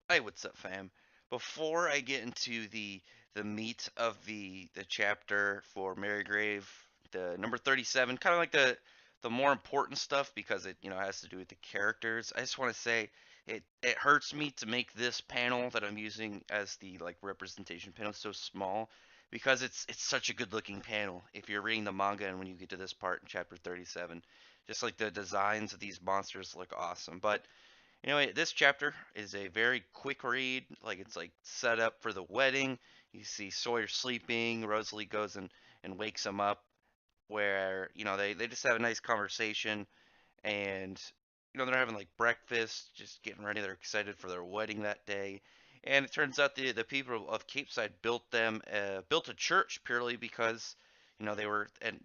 Hey, what's up, fam? Before I get into the meat of the chapter for Marygrave, the number 37, kind of like the more important stuff because it has to do with the characters. I just want to say it hurts me to make this panel that I'm using as the like representation panel so small because it's such a good looking panel if you're reading the manga and when you get to this part in chapter 37, just like the designs of these monsters look awesome. But anyway, this chapter is a very quick read. Like it's like set up for the wedding. You see Sawyer sleeping. Rosalie goes and wakes him up where, they just have a nice conversation and they're having like breakfast, just getting ready. They're excited for their wedding that day. And it turns out the people of Capeside built a church purely because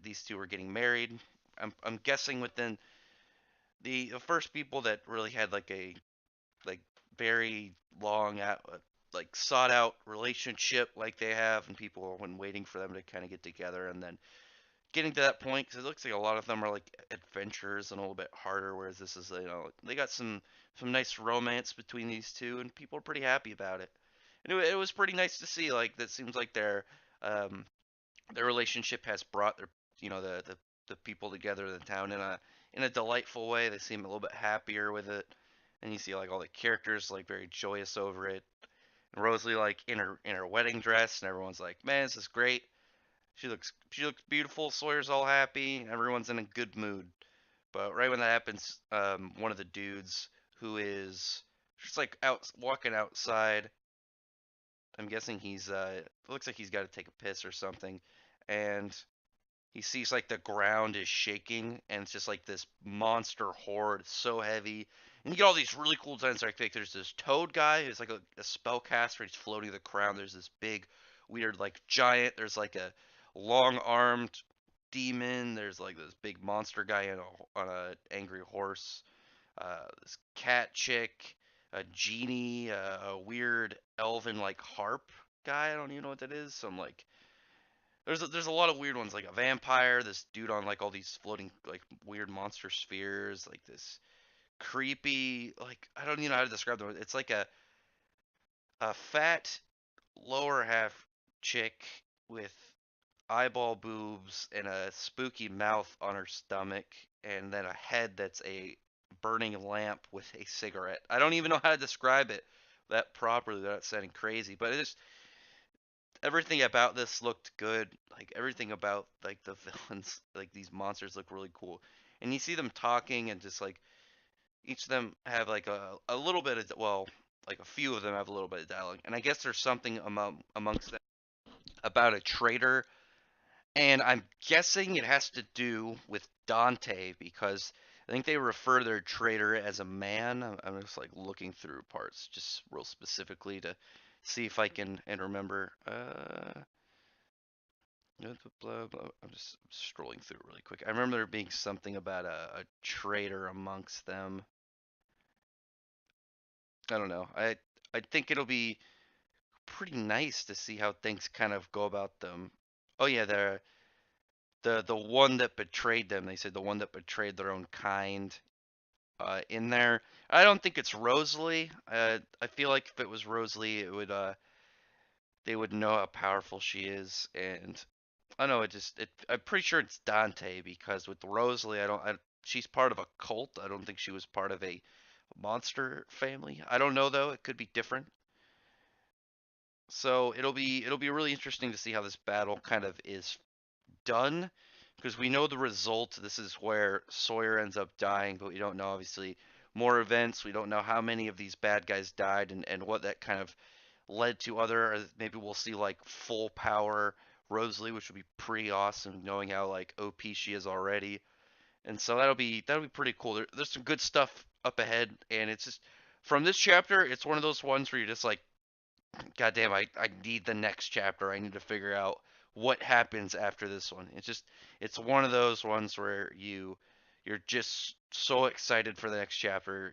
these two were getting married. I'm guessing within the first people that really had like very long like sought out relationship like they have and people when waiting for them to kind of get together and then getting to that point because it looks like a lot of them are like adventurers and a little bit harder whereas this is they got some nice romance between these two and people are pretty happy about it and it was pretty nice to see like that seems like um their relationship has brought their the people together in the town in a delightful way. They seem a little bit happier with it, and you see like all the characters like very joyous over it. And Rosalie like in her wedding dress, and everyone's like, "Man, this is great." She looks beautiful. Sawyer's all happy. Everyone's in a good mood. But right when that happens, one of the dudes who is just like out walking outside. I'm guessing he's looks like he's got to take a piss or something, and he sees like the ground is shaking and it's just like this monster horde so heavy and you get all these really cool designs like there's this toad guy who's like a spellcaster. He's floating the ground. There's this big weird like giant. There's like a long armed demon. There's like this big monster guy on a angry horse. This cat chick, a genie, a weird elven like harp guy. I don't even know what that is. Some like there's a lot of weird ones like a vampire, this dude on like all these floating like weird monster spheres, like this creepy like I don't even know how to describe them. It's like a fat lower half chick with eyeball boobs and a spooky mouth on her stomach and then a head that's a burning lamp with a cigarette. I don't even know how to describe it that properly without sounding crazy, but it just everything about this looked good. Like everything about like the villains, like these monsters look really cool. And you see them talking and just like each of them have like a little bit of like a few of them have a little bit of dialogue. And I guess there's something amongst them about a traitor. And I'm guessing it has to do with Dante because I think they refer their traitor as a man. I'm just like looking through parts just real specifically to see if I can and remember. Blah, blah. I'm just scrolling through really quick. I remember there being something about a traitor amongst them. I don't know. I think it'll be pretty nice to see how things kind of go about them. Oh yeah, the one that betrayed them. They said the one that betrayed their own kind. In there, I don't think it's Rosalie. I feel like if it was Rosalie, it would they would know how powerful she is, and I know I'm pretty sure it's Dante because with Rosalie, she's part of a cult. I don't think she was part of a monster family. I don't know though. It could be different. So it'll be really interesting to see how this battle kind of is done because we know the result. This is where Sawyer ends up dying, but we don't know obviously more events. We don't know how many of these bad guys died and what that kind of led to other maybe we'll see like full power Rosalie, which would be pretty awesome knowing how like OP she is already. And so that'll be pretty cool. There's some good stuff up ahead and it's just from this chapter, it's one of those ones where you're just like, God damn, I need the next chapter. I need to figure out what happens after this one. It's one of those ones where you're just so excited for the next chapter.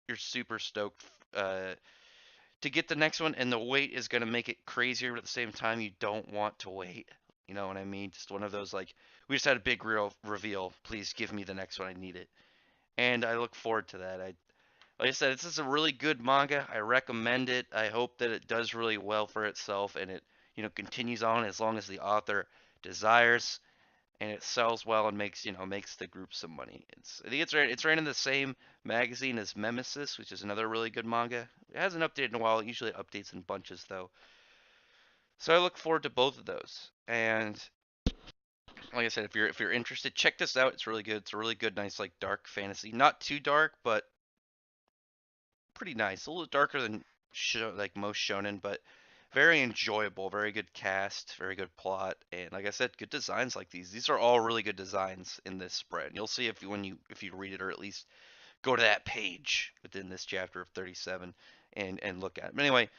You're super stoked to get the next one, and the wait is gonna make it crazier, but at the same time, you don't want to wait. You know what I mean? Just one of those like we just had a big real reveal. Please give me the next one. I need it, and I look forward to that. Like I said, this is a really good manga. I recommend it. I hope that it does really well for itself and it, continues on as long as the author desires and it sells well and makes the group some money. I think it's right in the same magazine as Memesis, which is another really good manga. It hasn't updated in a while. It usually updates in bunches though. So I look forward to both of those. And like I said, if you're interested, check this out. It's really good. It's a really good, nice like dark fantasy. Not too dark, but pretty nice. A little darker than like most shonen, but very enjoyable. Very good cast, very good plot, and like I said, good designs like these. These are all really good designs in this spread. You'll see if you read it or at least go to that page within this chapter of 37 and look at it. But anyway,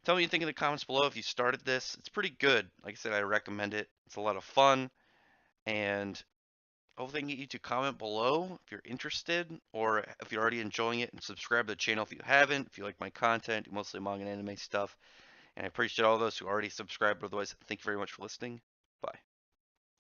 tell me what you think in the comments below if you started this. It's pretty good. Like I said, I recommend it. It's a lot of fun and hopefully I can get you to comment below if you're interested or if you're already enjoying it and subscribe to the channel if you haven't. If you like my content, mostly manga and anime stuff. And I appreciate all those who already subscribed. Otherwise, thank you very much for listening. Bye.